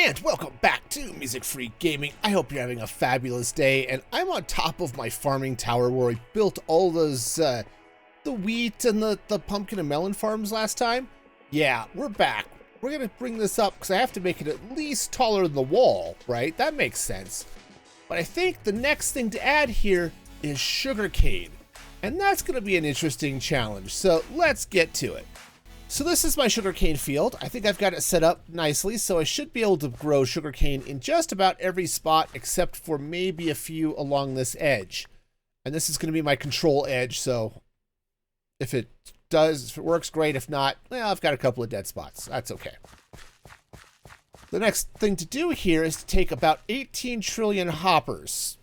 And welcome back to Music Free Gaming. I hope you're having a fabulous day, and I'm on top of my farming tower where I built all those, the wheat and the pumpkin and melon farms last time. Yeah, we're back. We're gonna bring this up because I have to make it at least taller than the wall, right? That makes sense. But I think the next thing to add here is sugarcane, and that's gonna be an interesting challenge. So let's get to it. So this is my sugarcane field. I think I've got it set up nicely, so I should be able to grow sugarcane in just about every spot except for maybe a few along this edge. And this is going to be my control edge, so if it works, great. If not, well, I've got a couple of dead spots. That's okay. The next thing to do here is to take about 18 trillion hoppers,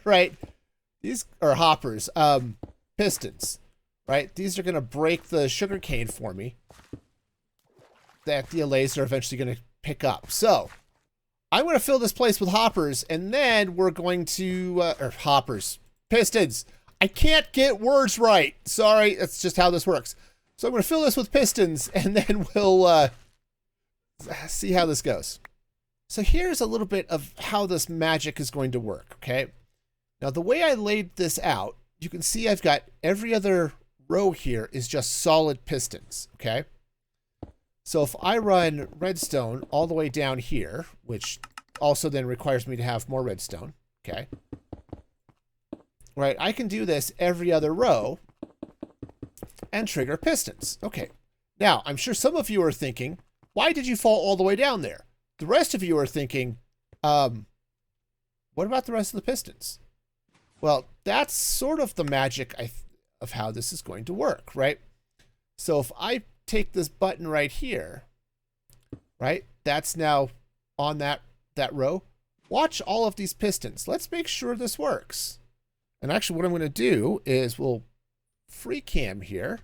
right? These are hoppers, pistons. Right? These are going to break the sugarcane for me that the allays are eventually going to pick up. So I'm going to fill this place with hoppers, and then we're going to, pistons. I can't get words right. Sorry, that's just how this works. So I'm going to fill this with pistons, and then we'll see how this goes. So here's a little bit of how this magic is going to work, okay? Now, the way I laid this out, you can see I've got every other row here is just solid pistons, okay? So if I run redstone all the way down here, which also then requires me to have more redstone, okay? Right, I can do this every other row and trigger pistons. Okay, now I'm sure some of you are thinking, why did you fall all the way down there? The rest of you are thinking, what about the rest of the pistons? Well, that's sort of the magic of how this is going to work, right? So if I take this button right here, right, that's now on that row. Watch all of these pistons. Let's make sure this works. And actually what I'm going to do is we'll free cam here,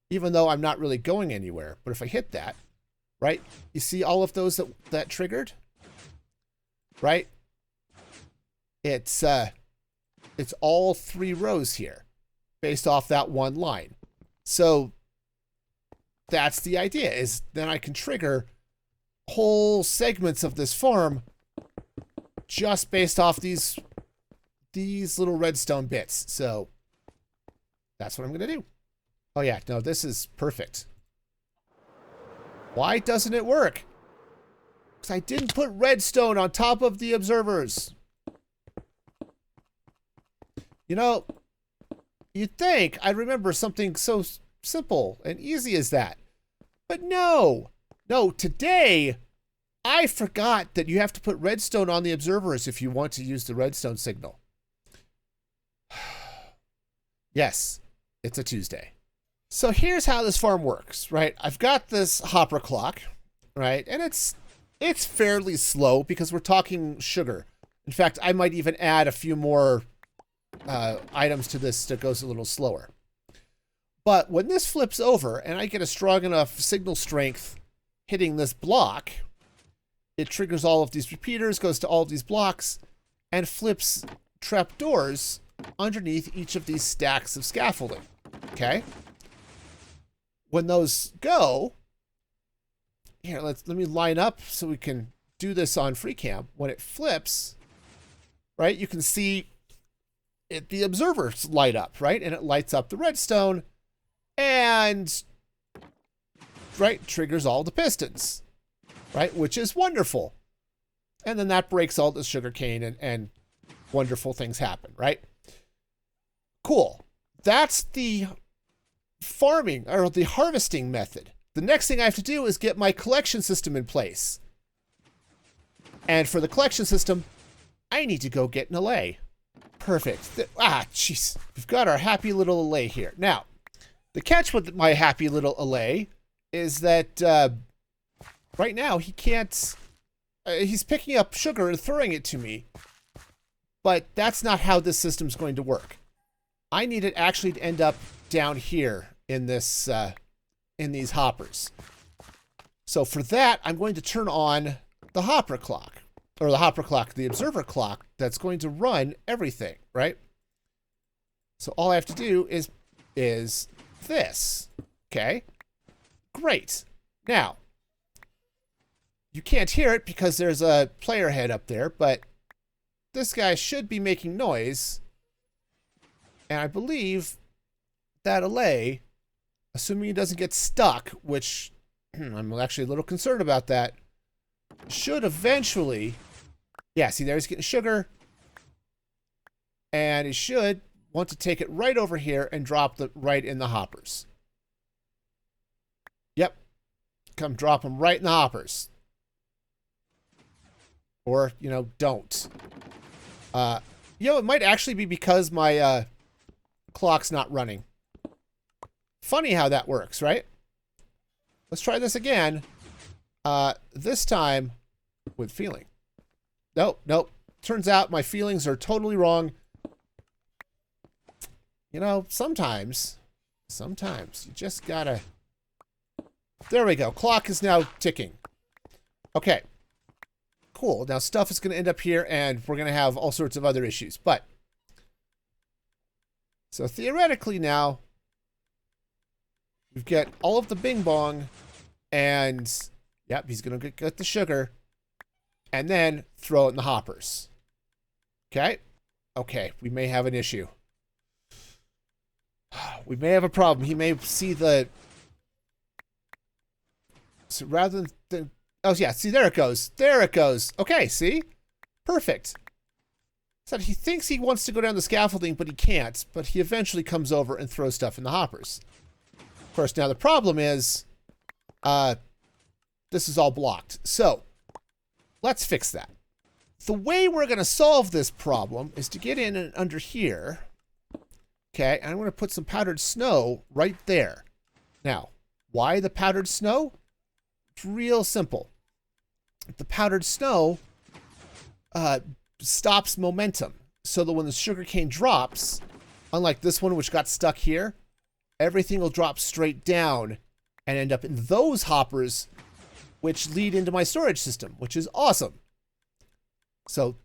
even though I'm not really going anywhere. But if I hit that, right, you see all of those that triggered, right? It's all three rows here, based off that one line. So that's the idea, is then I can trigger whole segments of this farm just based off these little redstone bits. So that's what I'm going to do. Oh yeah, no, this is perfect. Why doesn't it work? Because I didn't put redstone on top of the observers. You know, you'd think I'd remember something so simple and easy as that. But no, today I forgot that you have to put redstone on the observers if you want to use the redstone signal. Yes, it's a Tuesday. So here's how this farm works, right? I've got this hopper clock, right? And it's fairly slow because we're talking sugar. In fact, I might even add a few more items to this that goes a little slower. But when this flips over and I get a strong enough signal strength hitting this block, it triggers all of these repeaters, goes to all of these blocks, and flips trapdoors underneath each of these stacks of scaffolding. Okay? When those go, here, let me line up so we can do this on free cam. When it flips, right, you can see the observers light up, right? And it lights up the redstone and, right, triggers all the pistons, right? Which is wonderful. And then that breaks all the sugarcane and wonderful things happen, right? Cool. That's the farming or the harvesting method. The next thing I have to do is get my collection system in place. And for the collection system, I need to go get an allay. Perfect. Jeez. We've got our happy little allay here. Now, the catch with my happy little allay is that right now he can't... he's picking up sugar and throwing it to me. But that's not how this system's going to work. I need it actually to end up down here in this in these hoppers. So for that, I'm going to turn on the hopper clock. Or the observer clock that's going to run everything, right? So all I have to do is this, okay? Great. Now, You can't hear it because there's a player head up there, but this guy should be making noise. And I believe that allay, assuming he doesn't get stuck, which I'm actually a little concerned about that, should eventually... Yeah, see there he's getting sugar. And he should want to take it right over here and drop it right in the hoppers. Yep. Come drop them right in the hoppers. Or, you know, don't. You know, it might actually be because my clock's not running. Funny how that works, right? Let's try this again. This time with feeling. Nope, nope. Turns out my feelings are totally wrong. You know, sometimes you just gotta... There we go. Clock is now ticking. Okay. Cool. Now stuff is going to end up here, and we're going to have all sorts of other issues. But, so theoretically now, we've got all of the bing bong, and, yep, he's going to get the sugar, and then throw it in the hoppers. Okay? Okay, we may have an issue. We may have a problem. He may see the... So rather than... Oh, yeah, see, there it goes. There it goes. Okay, see? Perfect. So he thinks he wants to go down the scaffolding, but he can't. But he eventually comes over and throws stuff in the hoppers. Of course, now the problem is... this is all blocked. So, let's fix that. The way we're going to solve this problem is to get in and under here... Okay, and I'm going to put some powdered snow right there. Now, why the powdered snow? It's real simple. The powdered snow stops momentum. So that when the sugarcane drops, unlike this one which got stuck here, everything will drop straight down and end up in those hoppers, which lead into my storage system, which is awesome. So,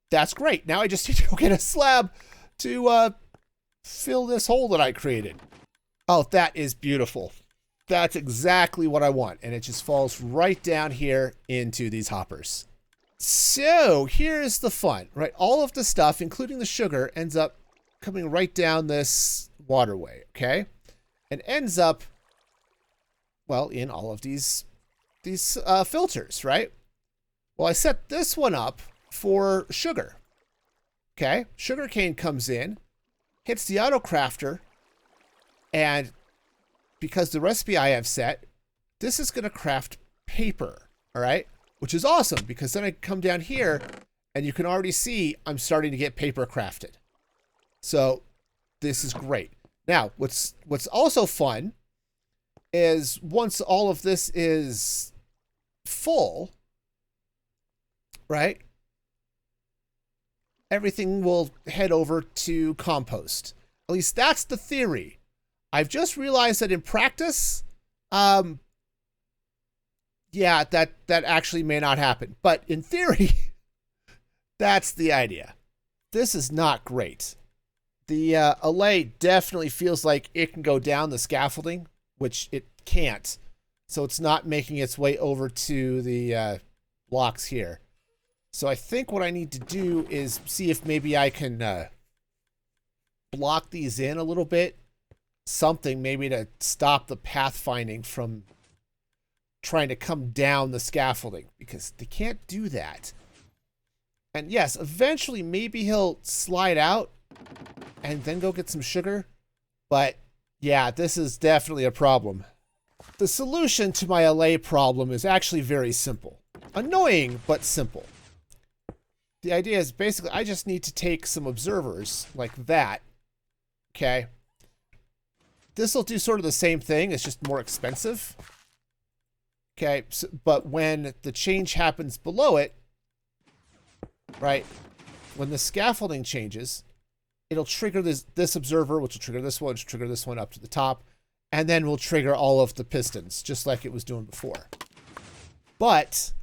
that's great. Now I just need to go get a slab to... fill this hole that I created. Oh, that is beautiful. That's exactly what I want. And it just falls right down here into these hoppers. So here's the fun, right? All of the stuff, including the sugar, ends up coming right down this waterway, okay? And ends up, well, in all of these filters, right? Well, I set this one up for sugar. Okay? Sugarcane comes in, hits the auto crafter, and because the recipe I have set, this is going to craft paper, all right? Which is awesome, because then I come down here, and you can already see I'm starting to get paper crafted. So this is great. Now, what's also fun is once all of this is full, right? Everything will head over to compost. At least that's the theory. I've just realized that in practice, yeah, that actually may not happen. But in theory, that's the idea. This is not great. The allay definitely feels like it can go down the scaffolding, which it can't. So it's not making its way over to the blocks here. So I think what I need to do is see if maybe I can block these in a little bit. Something maybe to stop the pathfinding from trying to come down the scaffolding, because they can't do that. And yes, eventually maybe he'll slide out and then go get some sugar. But yeah, this is definitely a problem. The solution to my allay problem is actually very simple. Annoying, but simple. The idea is basically I just need to take some observers like that. Okay. This will do sort of the same thing. It's just more expensive. Okay. So, but when the change happens below it, right? When the scaffolding changes, it'll trigger this observer, which will trigger this one, which will trigger this one up to the top. And then we'll trigger all of the pistons, just like it was doing before. But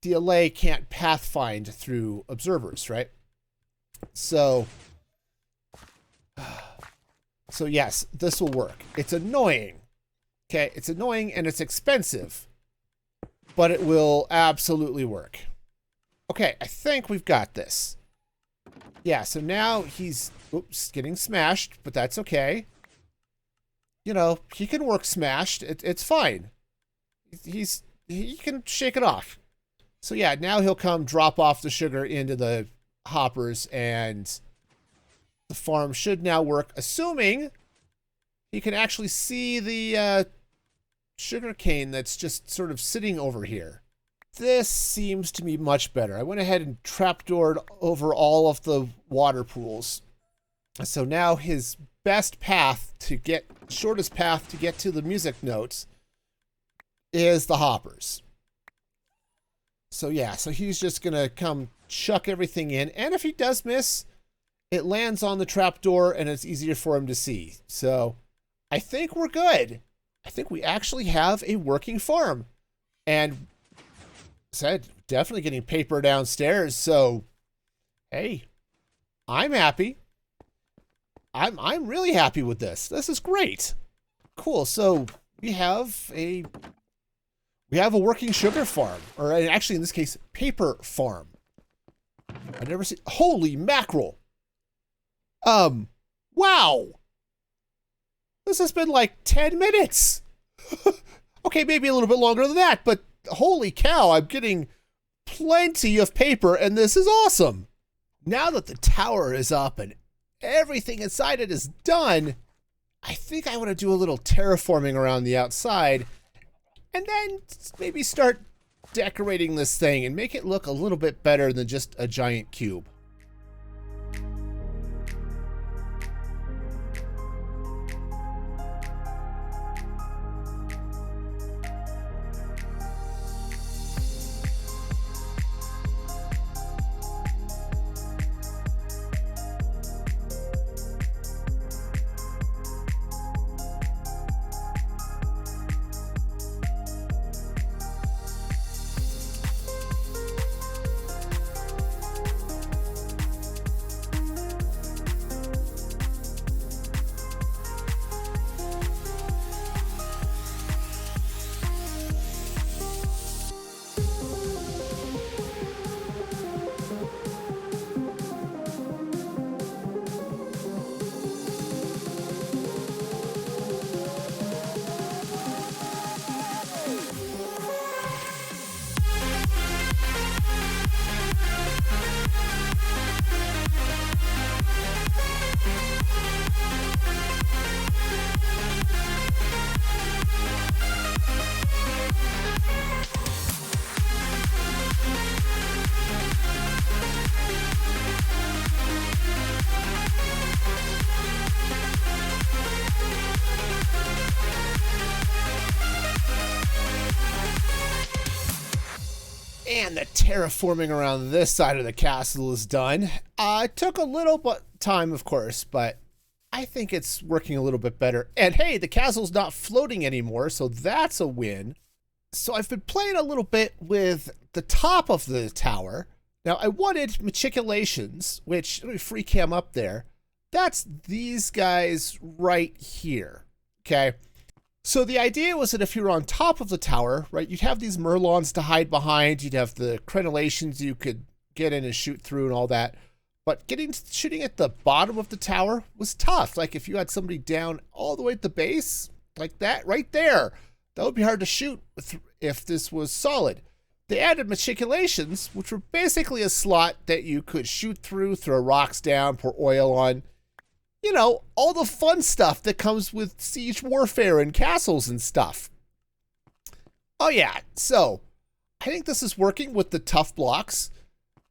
the allay can't pathfind through observers, right? So yes, this will work. It's annoying. Okay, it's annoying and it's expensive. but it will absolutely work. Okay, I think we've got this. Yeah, so now he's, oops, getting smashed, but that's okay. You know, he can work smashed. It's fine. He can shake it off. So yeah, now he'll come drop off the sugar into the hoppers, and the farm should now work, assuming he can actually see the sugar cane that's just sort of sitting over here. This seems to be much better. I went ahead and trapdoored over all of the water pools. So now his best path to get, shortest path to get to the music notes is the hoppers. So yeah, so he's just gonna come chuck everything in, and if he does miss, it lands on the trapdoor and it's easier for him to see. So I think we're good. I think we actually have a working farm. And said definitely getting paper downstairs, so hey, I'm happy. I'm really happy with this. This is great. Cool. So we have a working sugar farm, or actually in this case, paper farm. I've never seen. Holy mackerel! Wow. This has been like 10 minutes. Okay, maybe a little bit longer than that, but holy cow, I'm getting plenty of paper, and this is awesome. Now that the tower is up and everything inside it is done, I think I want to do a little terraforming around the outside, and then maybe start decorating this thing and make it look a little bit better than just a giant cube. And the terraforming around this side of the castle is done. It took a little bit time, of course, but I think it's working a little bit better. And hey, the castle's not floating anymore, so that's a win. So I've been playing a little bit with the top of the tower. Now, I wanted machicolations, which, let me free cam up there. That's these guys right here, okay? So the idea was that if you were on top of the tower, right, you'd have these merlons to hide behind. You'd have the crenellations you could get in and shoot through and all that. But shooting at the bottom of the tower was tough. Like if you had somebody down all the way at the base, like that right there, that would be hard to shoot if this was solid. They added machicolations, which were basically a slot that you could shoot through, throw rocks down, pour oil on. You know, all the fun stuff that comes with siege warfare and castles and stuff. Oh yeah, so I think this is working with the tough blocks.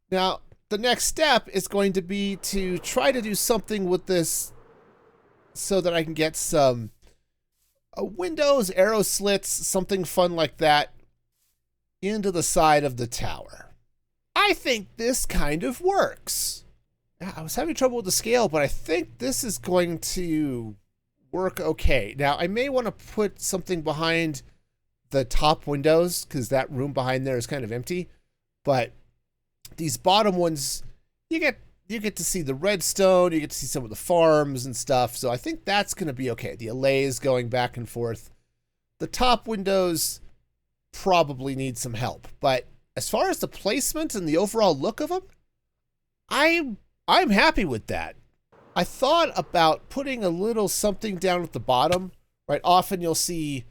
Now, the next step is going to be to try to do something with this so that I can get some windows, arrow slits, something fun like that into the side of the tower. I think this kind of works. I was having trouble with the scale, but I think this is going to work okay. Now, I may want to put something behind the top windows because that room behind there is kind of empty. But these bottom ones, you get to see the redstone, you get to see some of the farms and stuff. So I think that's going to be okay. The allays going back and forth. The top windows, probably need some help. But as far as the placement and the overall look of them, I'm happy with that. I thought about putting a little something down at the bottom, right? Often you'll see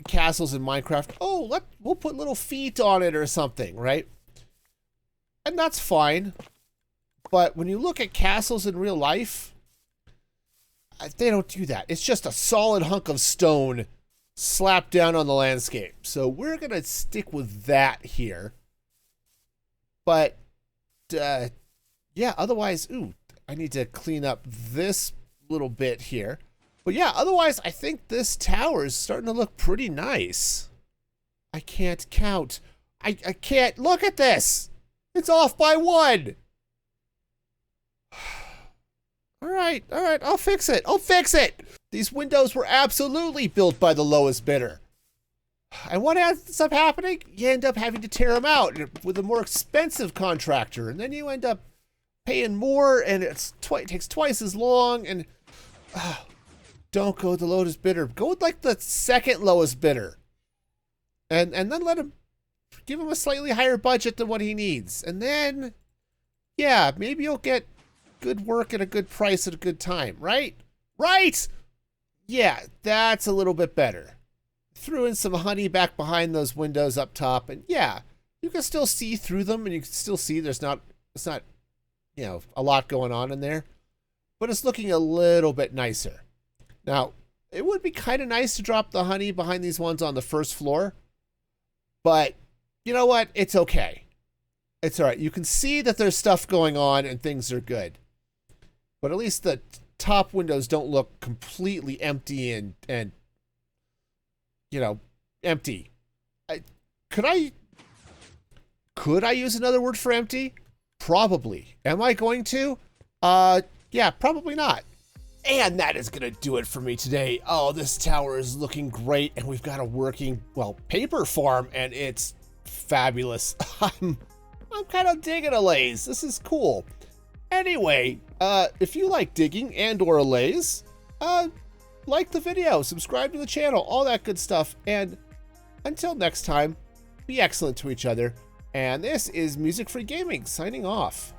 castles in Minecraft. Oh, we'll put little feet on it or something, right? And that's fine. But when you look at castles in real life, they don't do that. It's just a solid hunk of stone slapped down on the landscape. So we're going to stick with that here. But, yeah, otherwise, ooh, I need to clean up this little bit here. But yeah, otherwise, I think this tower is starting to look pretty nice. I can't count. I can't. Look at this. It's off by 1. All right. I'll fix it. These windows were absolutely built by the lowest bidder. And what ends up happening? You end up having to tear them out with a more expensive contractor. And then you end up paying more, and it takes twice as long. And don't go with the lowest bidder. Go with like the second lowest bidder. And then give him a slightly higher budget than what he needs. And then, yeah, maybe you'll get good work at a good price at a good time, right? Right! Yeah, that's a little bit better. Threw in some honey back behind those windows up top, and yeah, you can still see through them, and you can still see it's not, you know, a lot going on in there, but it's looking a little bit nicer. Now, it would be kind of nice to drop the honey behind these ones on the first floor, but you know what? It's okay. It's all right. You can see that there's stuff going on and things are good, but at least the top windows don't look completely empty and you know, empty. Could I use another word for empty? Probably. Am I going to? Yeah, probably not. And that is going to do it for me today. Oh, this tower is looking great, and we've got a working, well, paper farm, and it's fabulous. I'm kind of digging Allays. This is cool. Anyway, if you like digging and or Allays, like the video, subscribe to the channel, all that good stuff. And until next time, be excellent to each other. And this is Music Free Gaming signing off.